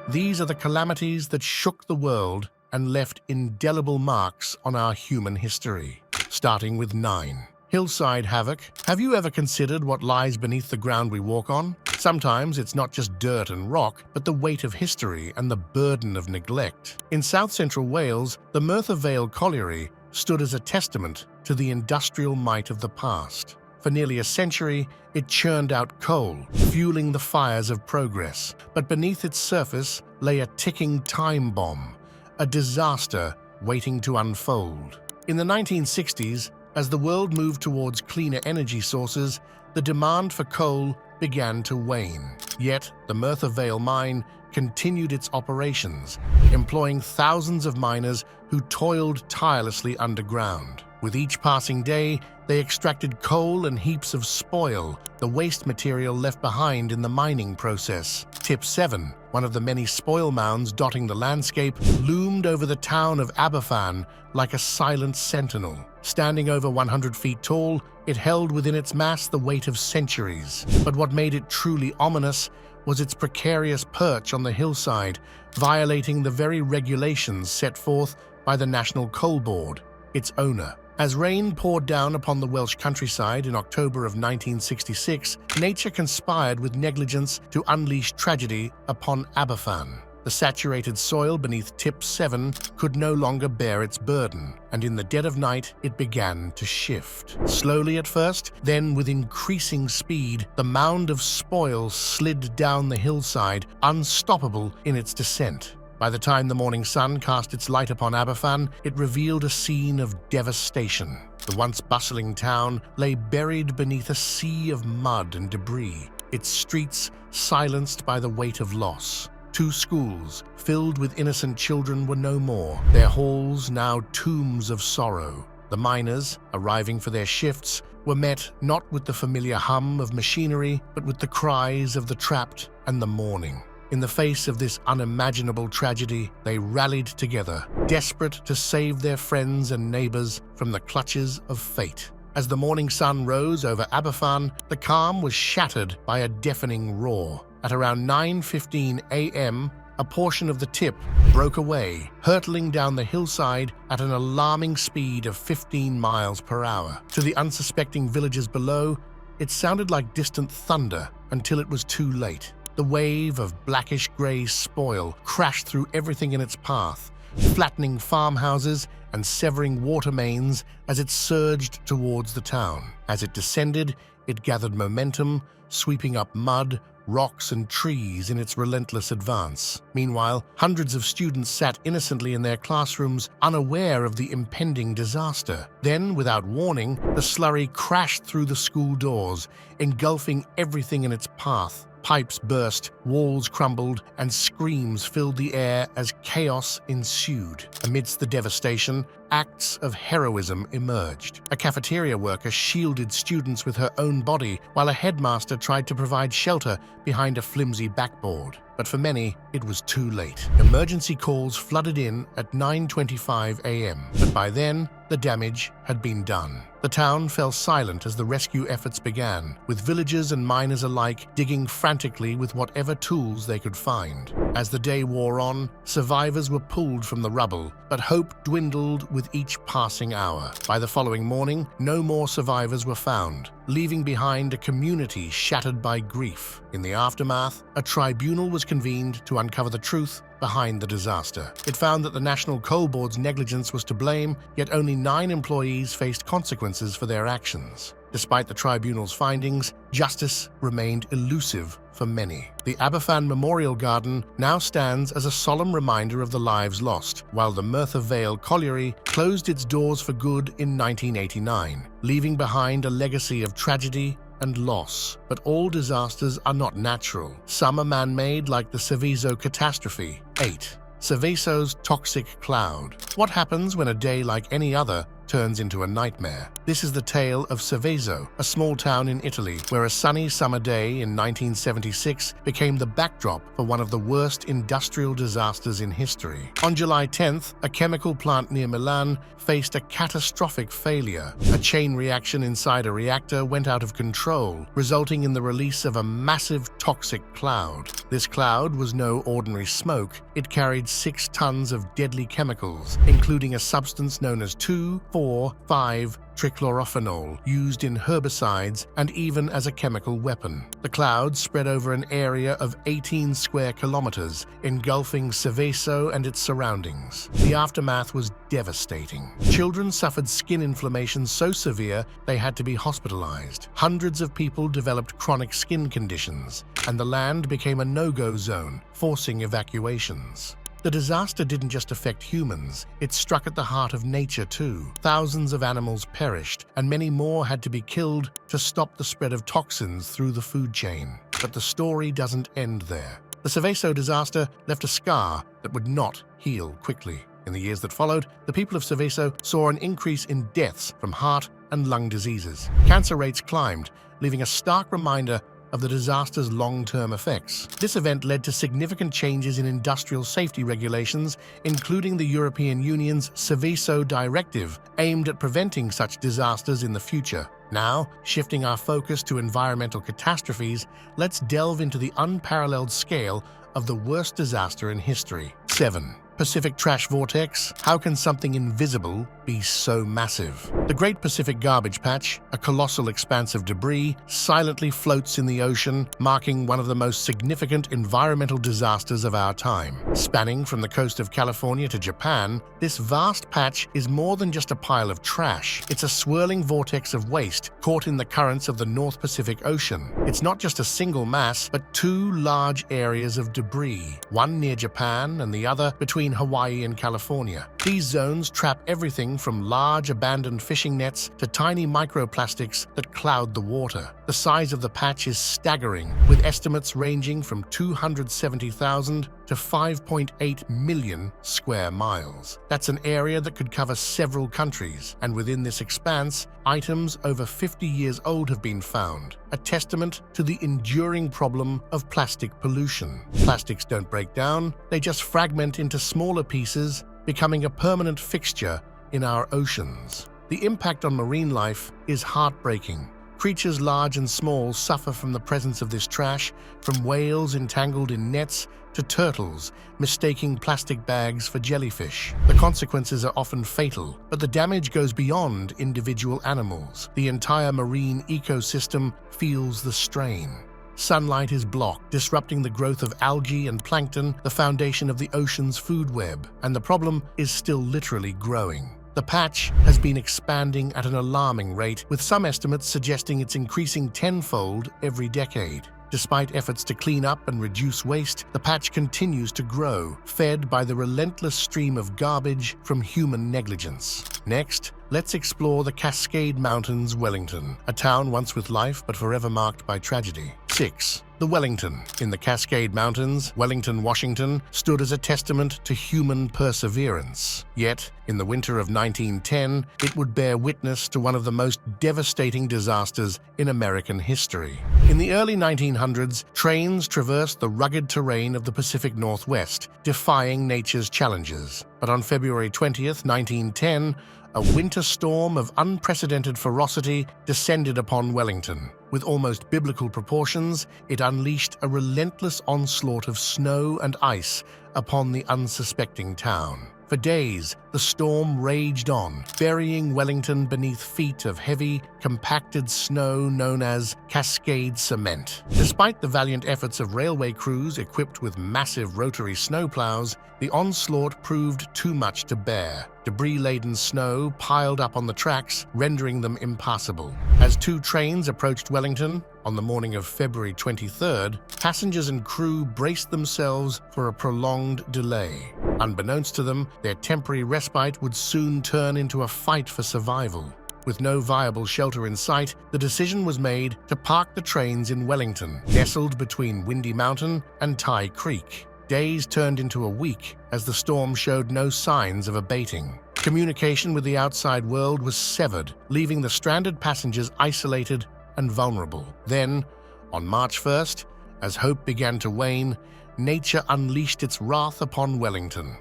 These are the calamities that shook the world and left indelible marks on our human history. Starting with 9. Hillside havoc. Have you ever considered what lies beneath the ground we walk on? Sometimes it's not just dirt and rock, but the weight of history and the burden of neglect. In south-central Wales, the Merthyr Vale Colliery stood as a testament to the industrial might of the past. For nearly a century, it churned out coal, fueling the fires of progress. But beneath its surface lay a ticking time bomb, a disaster waiting to unfold. In the 1960s, as the world moved towards cleaner energy sources, the demand for coal began to wane. Yet, the Merthyr Vale mine continued its operations, employing thousands of miners who toiled tirelessly underground. With each passing day, they extracted coal and heaps of spoil, the waste material left behind in the mining process. Tip 7, one of the many spoil mounds dotting the landscape, loomed over the town of Aberfan like a silent sentinel. Standing over 100 feet tall, it held within its mass the weight of centuries. But what made it truly ominous was its precarious perch on the hillside, violating the very regulations set forth by the National Coal Board, its owner. As rain poured down upon the Welsh countryside in October of 1966, nature conspired with negligence to unleash tragedy upon Aberfan. The saturated soil beneath Tip 7 could no longer bear its burden, and in the dead of night it began to shift. Slowly at first, then with increasing speed, the mound of spoil slid down the hillside, unstoppable in its descent. By the time the morning sun cast its light upon Aberfan, it revealed a scene of devastation. The once bustling town lay buried beneath a sea of mud and debris, its streets silenced by the weight of loss. 2 schools, filled with innocent children, were no more, their halls now tombs of sorrow. The miners, arriving for their shifts, were met not with the familiar hum of machinery, but with the cries of the trapped and the mourning. In the face of this unimaginable tragedy, they rallied together, desperate to save their friends and neighbors from the clutches of fate. As the morning sun rose over Aberfan, the calm was shattered by a deafening roar. At around 9:15 a.m., a portion of the tip broke away, hurtling down the hillside at an alarming speed of 15 miles per hour. To the unsuspecting villagers below, it sounded like distant thunder until it was too late. The wave of blackish-gray spoil crashed through everything in its path, flattening farmhouses and severing water mains as it surged towards the town. As it descended, it gathered momentum, sweeping up mud, rocks and trees in its relentless advance. Meanwhile, hundreds of students sat innocently in their classrooms, unaware of the impending disaster. Then, without warning, the slurry crashed through the school doors, engulfing everything in its path. Pipes burst, walls crumbled, and screams filled the air as chaos ensued. Amidst the devastation, acts of heroism emerged. A cafeteria worker shielded students with her own body, while a headmaster tried to provide shelter behind a flimsy backboard. But for many, it was too late. Emergency calls flooded in at 9:25 a.m., but by then, the damage had been done. The town fell silent as the rescue efforts began, with villagers and miners alike digging frantically with whatever tools they could find. As the day wore on, survivors were pulled from the rubble, but hope dwindled with each passing hour. By the following morning, no more survivors were found, leaving behind a community shattered by grief. In the aftermath, a tribunal was convened to uncover the truth behind the disaster. It found that the National Coal Board's negligence was to blame, yet only 9 employees faced consequences for their actions. Despite the tribunal's findings, justice remained elusive for many. The Aberfan Memorial Garden now stands as a solemn reminder of the lives lost, while the Merthyr Vale Colliery closed its doors for good in 1989, leaving behind a legacy of tragedy and loss. But all disasters are not natural. Some are man-made, like the Seveso catastrophe. 8. Seveso's toxic cloud. What happens when a day like any other turns into a nightmare. This is the tale of Seveso, a small town in Italy, where a sunny summer day in 1976 became the backdrop for one of the worst industrial disasters in history. On July 10th, a chemical plant near Milan faced a catastrophic failure. A chain reaction inside a reactor went out of control, resulting in the release of a massive toxic cloud. This cloud was no ordinary smoke. It carried 6 tons of deadly chemicals, including a substance known as 2,4,5-trichlorophenol, used in herbicides and even as a chemical weapon. The cloud spread over an area of 18 square kilometers, engulfing Seveso and its surroundings. The aftermath was devastating. Children suffered skin inflammation so severe they had to be hospitalized. Hundreds of people developed chronic skin conditions, and the land became a no-go zone, forcing evacuations. The disaster didn't just affect humans, it struck at the heart of nature too. Thousands of animals perished, and many more had to be killed to stop the spread of toxins through the food chain. But the story doesn't end there. The Seveso disaster left a scar that would not heal quickly. In the years that followed, the people of Seveso saw an increase in deaths from heart and lung diseases. Cancer rates climbed, leaving a stark reminder of the disaster's long-term effects. This event led to significant changes in industrial safety regulations, including the European Union's Seveso Directive, aimed at preventing such disasters in the future. Now, shifting our focus to environmental catastrophes, let's delve into the unparalleled scale of the worst disaster in history. 7. Pacific Trash Vortex. How can something invisible be so massive? The Great Pacific Garbage Patch, a colossal expanse of debris, silently floats in the ocean, marking one of the most significant environmental disasters of our time. Spanning from the coast of California to Japan, this vast patch is more than just a pile of trash. It's a swirling vortex of waste caught in the currents of the North Pacific Ocean. It's not just a single mass, but 2 large areas of debris, one near Japan and the other between Hawaii and California. These zones trap everything from large abandoned fishing nets to tiny microplastics that cloud the water. The size of the patch is staggering, with estimates ranging from 270,000 to 5.8 million square miles. That's an area that could cover several countries, and within this expanse, items over 50 years old have been found, a testament to the enduring problem of plastic pollution. Plastics don't break down, they just fragment into smaller pieces, becoming a permanent fixture in our oceans. The impact on marine life is heartbreaking. Creatures large and small suffer from the presence of this trash, from whales entangled in nets to turtles mistaking plastic bags for jellyfish. The consequences are often fatal, but the damage goes beyond individual animals. The entire marine ecosystem feels the strain. Sunlight is blocked, disrupting the growth of algae and plankton, the foundation of the ocean's food web, and the problem is still literally growing. The patch has been expanding at an alarming rate, with some estimates suggesting it's increasing tenfold every decade. Despite efforts to clean up and reduce waste, the patch continues to grow, fed by the relentless stream of garbage from human negligence. Next, let's explore the Cascade Mountains, Wellington, a town once with life but forever marked by tragedy. 6. The Wellington. In the Cascade Mountains, Wellington, Washington, stood as a testament to human perseverance. Yet, in the winter of 1910, it would bear witness to one of the most devastating disasters in American history. In the early 1900s, trains traversed the rugged terrain of the Pacific Northwest, defying nature's challenges. But on February 20th, 1910, a winter storm of unprecedented ferocity descended upon Wellington. With almost biblical proportions, it unleashed a relentless onslaught of snow and ice upon the unsuspecting town. For days, the storm raged on, burying Wellington beneath feet of heavy, compacted snow known as Cascade cement. Despite the valiant efforts of railway crews equipped with massive rotary snowplows, the onslaught proved too much to bear. Debris-laden snow piled up on the tracks, rendering them impassable. As 2 trains approached Wellington on the morning of February 23rd, passengers and crew braced themselves for a prolonged delay. Unbeknownst to them, their temporary respite would soon turn into a fight for survival. With no viable shelter in sight, the decision was made to park the trains in Wellington, nestled between Windy Mountain and Tie Creek. Days turned into a week as the storm showed no signs of abating. Communication with the outside world was severed, leaving the stranded passengers isolated and vulnerable. Then, on March 1st, as hope began to wane, nature unleashed its wrath upon Wellington.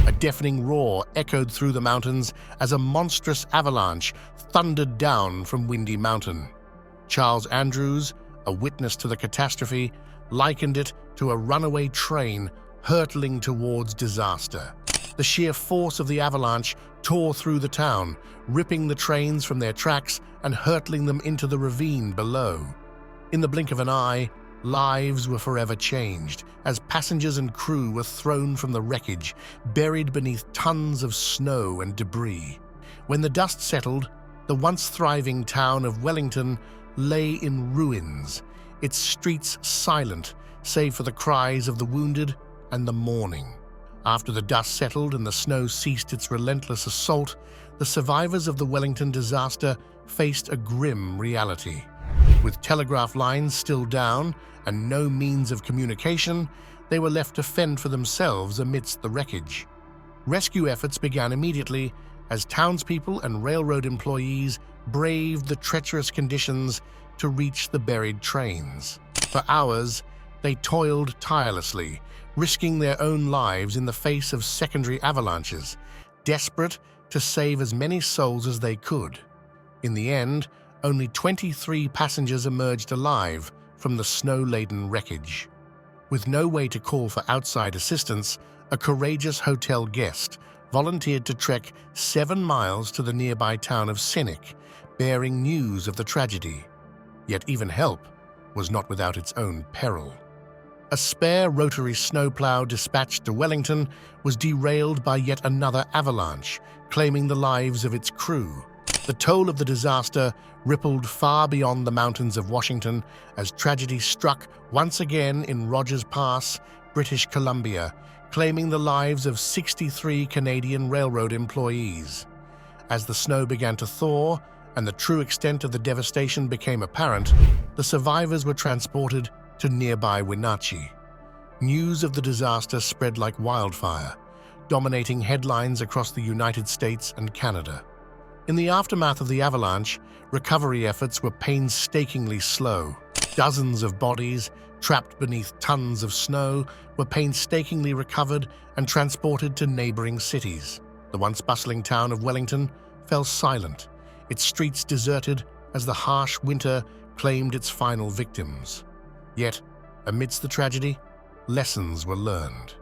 A deafening roar echoed through the mountains as a monstrous avalanche thundered down from Windy Mountain. Charles Andrews, a witness to the catastrophe, likened it to a runaway train hurtling towards disaster. The sheer force of the avalanche tore through the town, ripping the trains from their tracks and hurtling them into the ravine below. In the blink of an eye, lives were forever changed as passengers and crew were thrown from the wreckage, buried beneath tons of snow and debris. When the dust settled, the once thriving town of Wellington lay in ruins, its streets silent save for the cries of the wounded and the mourning. After the dust settled and the snow ceased its relentless assault, the survivors of the Wellington disaster faced a grim reality. With telegraph lines still down and no means of communication, they were left to fend for themselves amidst the wreckage. Rescue efforts began immediately as townspeople and railroad employees braved the treacherous conditions to reach the buried trains. For hours, they toiled tirelessly, risking their own lives in the face of secondary avalanches, desperate to save as many souls as they could. In the end, only 23 passengers emerged alive from the snow-laden wreckage. With no way to call for outside assistance, a courageous hotel guest volunteered to trek 7 miles to the nearby town of Sinnick, bearing news of the tragedy. Yet even help was not without its own peril. A spare rotary snowplow dispatched to Wellington was derailed by yet another avalanche, claiming the lives of its crew. The toll of the disaster rippled far beyond the mountains of Washington as tragedy struck once again in Rogers Pass, British Columbia, claiming the lives of 63 Canadian railroad employees. As the snow began to thaw and the true extent of the devastation became apparent, the survivors were transported to nearby Wenatchee. News of the disaster spread like wildfire, dominating headlines across the United States and Canada. In the aftermath of the avalanche, recovery efforts were painstakingly slow. Dozens of bodies, trapped beneath tons of snow, were painstakingly recovered and transported to neighboring cities. The once bustling town of Wellington fell silent, its streets deserted as the harsh winter claimed its final victims. Yet, amidst the tragedy, lessons were learned.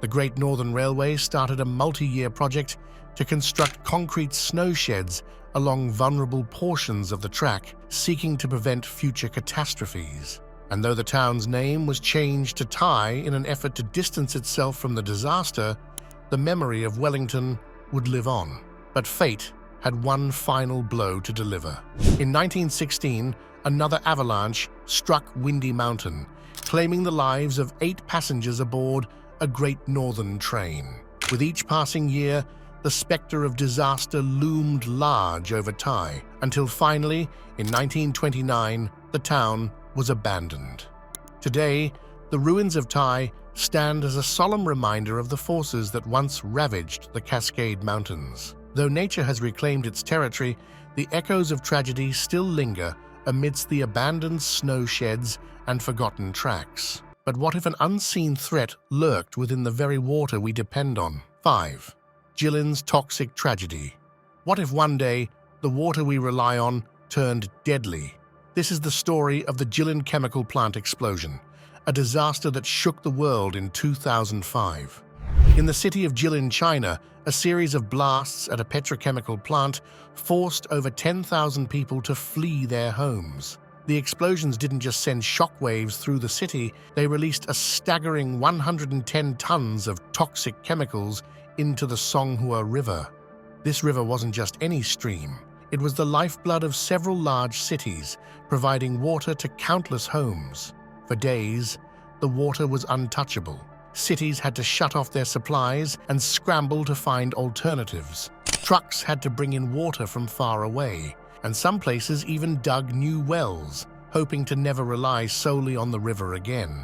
The Great Northern Railway started a multi-year project to construct concrete snow sheds along vulnerable portions of the track, seeking to prevent future catastrophes. And though the town's name was changed to Ty in an effort to distance itself from the disaster, the memory of Wellington would live on. But fate had one final blow to deliver. In 1916, another avalanche struck Windy Mountain, claiming the lives of 8 passengers aboard a Great Northern train. With each passing year, the specter of disaster loomed large over Ty, until finally, in 1929, the town was abandoned. Today, the ruins of Ty stand as a solemn reminder of the forces that once ravaged the Cascade Mountains. Though nature has reclaimed its territory, the echoes of tragedy still linger amidst the abandoned snow sheds and forgotten tracks. But what if an unseen threat lurked within the very water we depend on? 5. Jillin's toxic tragedy. What if one day the water we rely on turned deadly? This is the story of the Jilin chemical plant explosion, a disaster that shook the world in 2005. In the city of Jilin, China, a series of blasts at a petrochemical plant forced over 10,000 people to flee their homes. The explosions didn't just send shockwaves through the city, they released a staggering 110 tons of toxic chemicals into the Songhua River. This river wasn't just any stream. It was the lifeblood of several large cities, providing water to countless homes. For days, the water was untouchable. Cities had to shut off their supplies and scramble to find alternatives. Trucks had to bring in water from far away, and some places even dug new wells, hoping to never rely solely on the river again.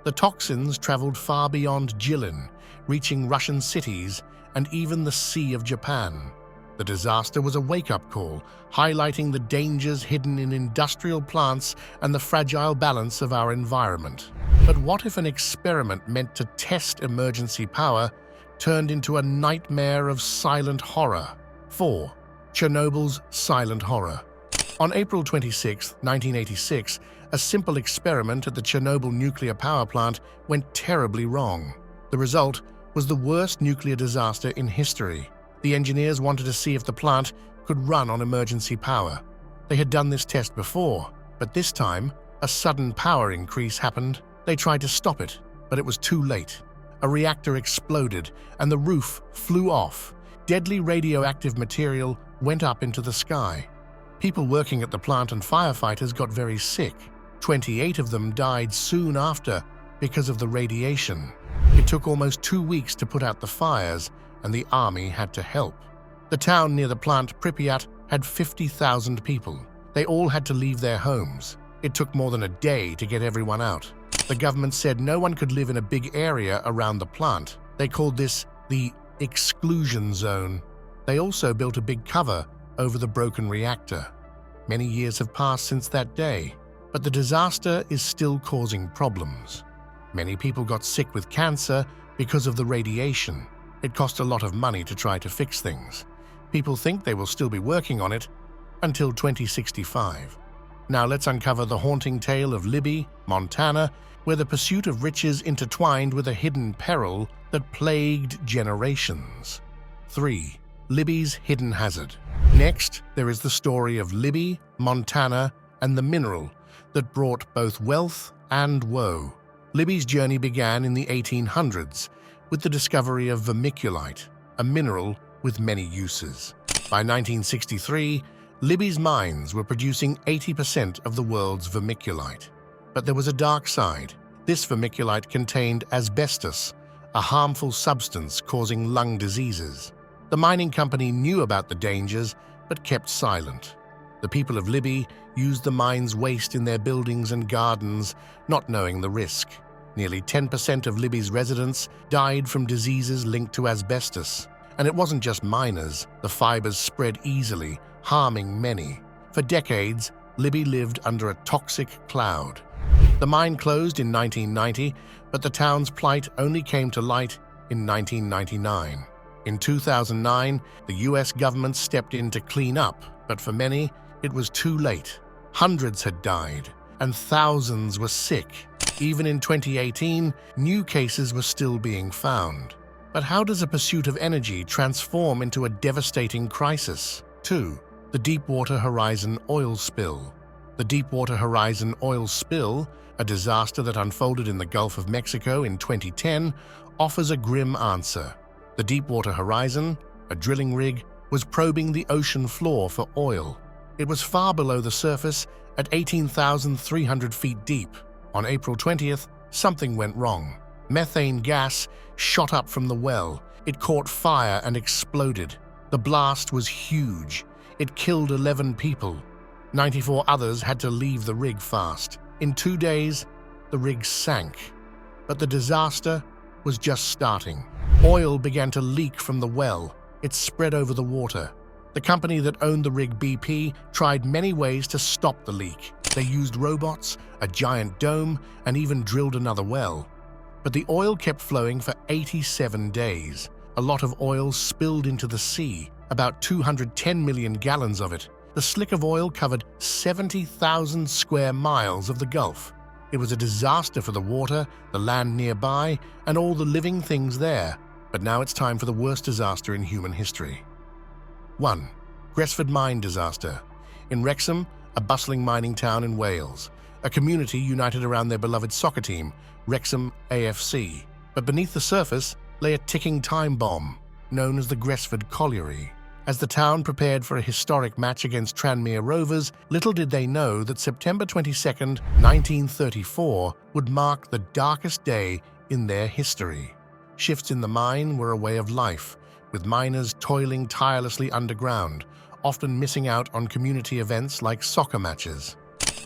The toxins traveled far beyond Jilin, reaching Russian cities and even the Sea of Japan. The disaster was a wake-up call, highlighting the dangers hidden in industrial plants and the fragile balance of our environment. But what if an experiment meant to test emergency power turned into a nightmare of silent horror? 4. Chernobyl's silent horror. On April 26, 1986, a simple experiment at the Chernobyl nuclear power plant went terribly wrong. The result was the worst nuclear disaster in history. The engineers wanted to see if the plant could run on emergency power. They had done this test before, but this time, a sudden power increase happened. They tried to stop it, but it was too late. A reactor exploded, and the roof flew off. Deadly radioactive material went up into the sky. People working at the plant and firefighters got very sick. 28 of them died soon after because of the radiation. It took almost 2 weeks to put out the fires, and the army had to help. The town near the plant, Pripyat, had 50,000 people. They all had to leave their homes. It took more than a day to get everyone out. The government said no one could live in a big area around the plant. They called this the exclusion zone. They also built a big cover over the broken reactor. Many years have passed since that day, but the disaster is still causing problems. Many people got sick with cancer because of the radiation. It cost a lot of money to try to fix things. People think they will still be working on it until 2065. Now let's uncover the haunting tale of Libby, Montana, where the pursuit of riches intertwined with a hidden peril that plagued generations. 3. Libby's hidden hazard. Next, there is the story of Libby, Montana, and the mineral that brought both wealth and woe. Libby's journey began in the 1800s with the discovery of vermiculite, a mineral with many uses. By 1963, Libby's mines were producing 80% of the world's vermiculite. But there was a dark side. This vermiculite contained asbestos, a harmful substance causing lung diseases. The mining company knew about the dangers but kept silent. The people of Libby used the mine's waste in their buildings and gardens, not knowing the risk. Nearly 10% of Libby's residents died from diseases linked to asbestos. And it wasn't just miners. The fibers spread easily, harming many. For decades, Libby lived under a toxic cloud. The mine closed in 1990, but the town's plight only came to light in 1999. In 2009, the US government stepped in to clean up, but for many, it was too late. Hundreds had died, and thousands were sick. Even in 2018, new cases were still being found. But how does a pursuit of energy transform into a devastating crisis? 2. The Deepwater Horizon oil spill. The Deepwater Horizon oil spill, a disaster that unfolded in the Gulf of Mexico in 2010, offers a grim answer. The Deepwater Horizon, a drilling rig, was probing the ocean floor for oil. It was far below the surface at 18,300 feet deep. On April 20th, something went wrong. Methane gas shot up from the well. It caught fire and exploded. The blast was huge. It killed 11 people. 94 others had to leave the rig fast. In 2 days, the rig sank. But the disaster was just starting. Oil began to leak from the well. It spread over the water. The company that owned the rig, BP, tried many ways to stop the leak. They used robots, a giant dome, and even drilled another well. But the oil kept flowing for 87 days. A lot of oil spilled into the sea, about 210 million gallons of it. The slick of oil covered 70,000 square miles of the Gulf. It was a disaster for the water, the land nearby, and all the living things there. But now it's time for the worst disaster in human history. 1. Gresford mine disaster. In Wrexham, a bustling mining town in Wales, a community united around their beloved soccer team, Wrexham AFC. But beneath the surface lay a ticking time bomb, known as the Gresford Colliery. As the town prepared for a historic match against Tranmere Rovers, little did they know that September 22, 1934 would mark the darkest day in their history. Shifts in the mine were a way of life, with miners toiling tirelessly underground, often missing out on community events like soccer matches.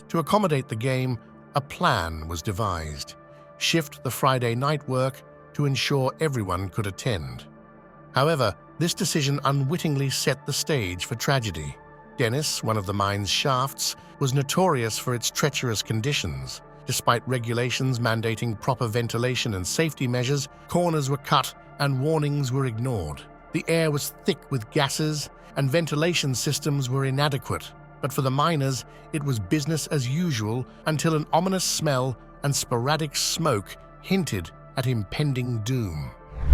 To accommodate the game, a plan was devised. shift the Friday night work to ensure everyone could attend. However, this decision unwittingly set the stage for tragedy. Dennis, one of the mine's shafts, was notorious for its treacherous conditions. Despite regulations mandating proper ventilation and safety measures, corners were cut and warnings were ignored. The air was thick with gases and ventilation systems were inadequate. But for the miners, it was business as usual until an ominous smell and sporadic smoke hinted at impending doom.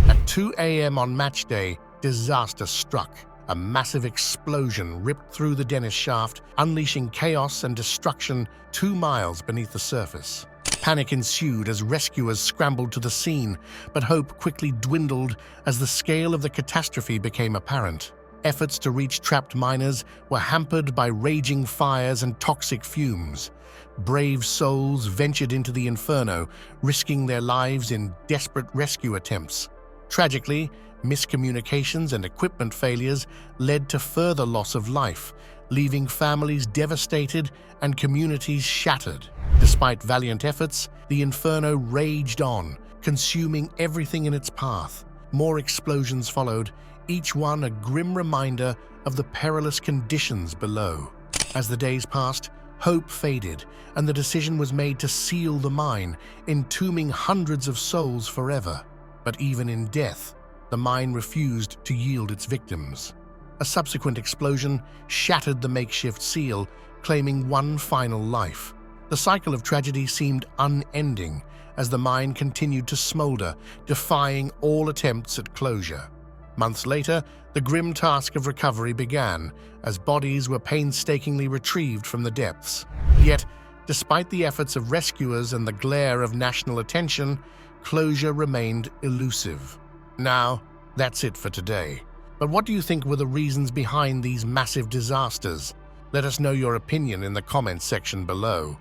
At 2 a.m. on match day, disaster struck. A massive explosion ripped through the Dennis shaft, unleashing chaos and destruction 2 miles beneath the surface. Panic ensued as rescuers scrambled to the scene, but hope quickly dwindled as the scale of the catastrophe became apparent. Efforts to reach trapped miners were hampered by raging fires and toxic fumes. Brave souls ventured into the inferno, risking their lives in desperate rescue attempts. Tragically, miscommunications and equipment failures led to further loss of life, leaving families devastated and communities shattered. Despite valiant efforts, the inferno raged on, consuming everything in its path. More explosions followed, each one a grim reminder of the perilous conditions below. As the days passed, hope faded, and the decision was made to seal the mine, entombing hundreds of souls forever. But even in death, the mine refused to yield its victims. A subsequent explosion shattered the makeshift seal, claiming one final life. The cycle of tragedy seemed unending as the mine continued to smolder, defying all attempts at closure. Months later, the grim task of recovery began as bodies were painstakingly retrieved from the depths. Yet, despite the efforts of rescuers and the glare of national attention, closure remained elusive. Now, that's it for today. But what do you think were the reasons behind these massive disasters? Let us know your opinion in the comments section below.